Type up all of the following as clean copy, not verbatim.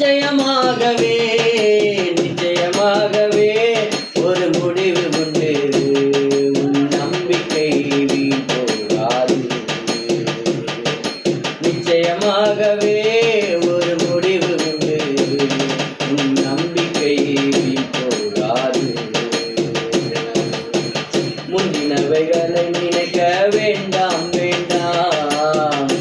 நிச்சயமாகவே நிச்சயமாகவே ஒரு முடிவு உண்டு. உன் நம்பிக்கை வீண் போகாது. நிச்சயமாகவே ஒரு முடிவு உண்டு. உன் நம்பிக்கை வீண் போகாது. முந்தினவைகளை நினைக்க வேண்டாம் வேண்டாம்.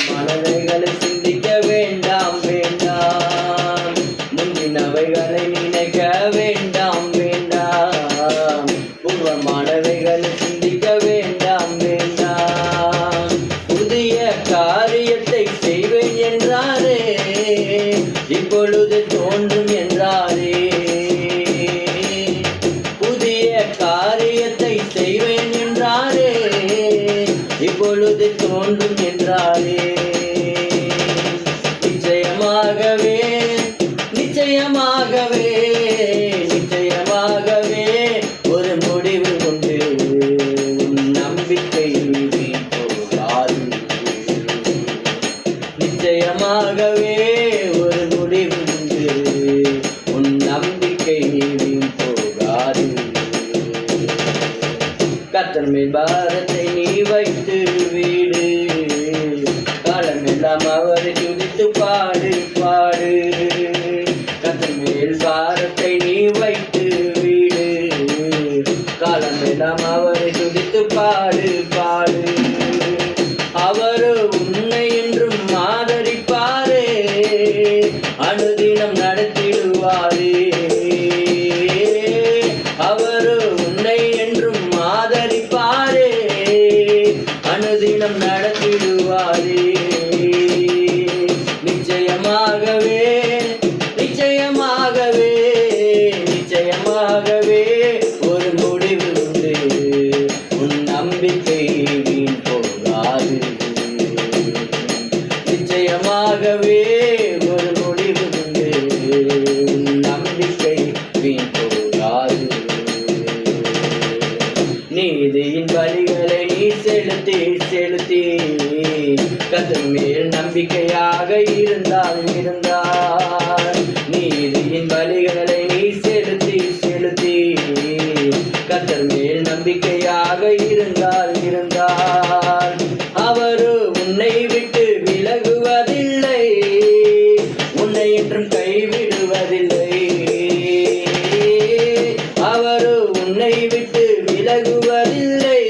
மனதைகளை சிந்திக்க வேண்டாம் வேண்டாம். முந்தினவைகளை நினைக்க வேண்டாம் வேண்டாம். பூர்வமானவைகளை சிந்திக்க வேண்டாம் வேண்டாம். புதிய காரியத்தை செய்வேன் என்றாரே, இப்பொழுது தோன்றும் என்றாரே. புதிய காரியத்தை செய்வேன் என்றாரே, இப்பொழுது தோன்றும் என்றாரே. நிச்சயமாகவே நிச்சயமாகவே நிச்சயமாகவே ஒரு முடிவு உண்டு. உன் நம்பிக்கை வீண் போகாது. நிச்சயமாகவே ஒரு முடிவு உண்டு. உன் நம்பிக்கை வீண் போகாது. கர்த்தர் மேல் பாரத்தை நீ வைத்து வீடு. காலமெல்லாம் அவரை துதித்து பாடு பாடு. கர்த்தர் மேல் பாரத்தை நீ வைத்து வீடு. காலமெல்லாம் அவரை துதித்து பாடு பாடு. அவர் உன்னை என்றும் ஆதரிப்பாரே, அனுதினம் நடத்திடுவாரே. அவர் உன்னை என்றும் ஆதரிப்பாரே, அனுதினம் நடத்திடுவாரே. நிச்சயமாகவே நிச்சயமாகவே நிச்சயமாகவே ஒரு முடிவு உண்டு. உன் நம்பிக்கை வீண் போகாது. நிச்சயமாகவே ஒரு முடிவு உண்டு. உன் நம்பிக்கை வீண் போகாது. நீதியின் பலிகளை நீ செலுத்தி செலுத்தி கர்த்தர் மேல் நம்பிக்கையாக இருந்தால் நீதியின் பலிகளை நீ செலுத்தி செலுத்தி கர்த்தர் மேல் நம்பிக்கையாக இருந்தால் அவர் உன்னை விட்டு விலகுவதில்லை, உன்னை என்றும் கைவிடுவதில்லை. அவர் உன்னை விட்டு விலகுவதில்லை,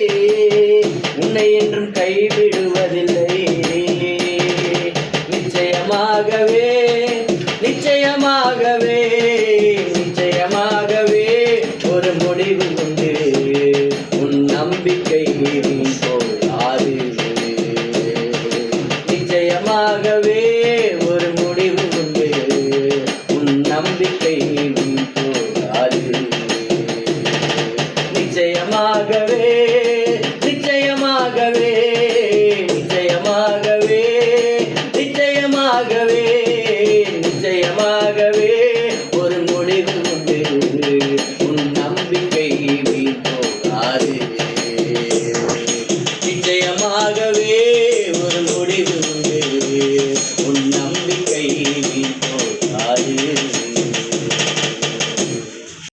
உன்னை என்றும் கைவிடுவதில்லை. நிச்சயமாகவே நிச்சயமாகவே நிச்சயமாகவே ஒரு முடிவு உண்டு. உன் நம்பிக்கை வீண் போகாது. நிச்சயமாகவே ஒரு முடிவு உண்டு. உன் நம்பிக்கை வீண் போகாது. நிச்சயமாகவே நிச்சயமாகவே நிச்சயமாகவே நிச்சயமாகவே நிச்சயமாகவே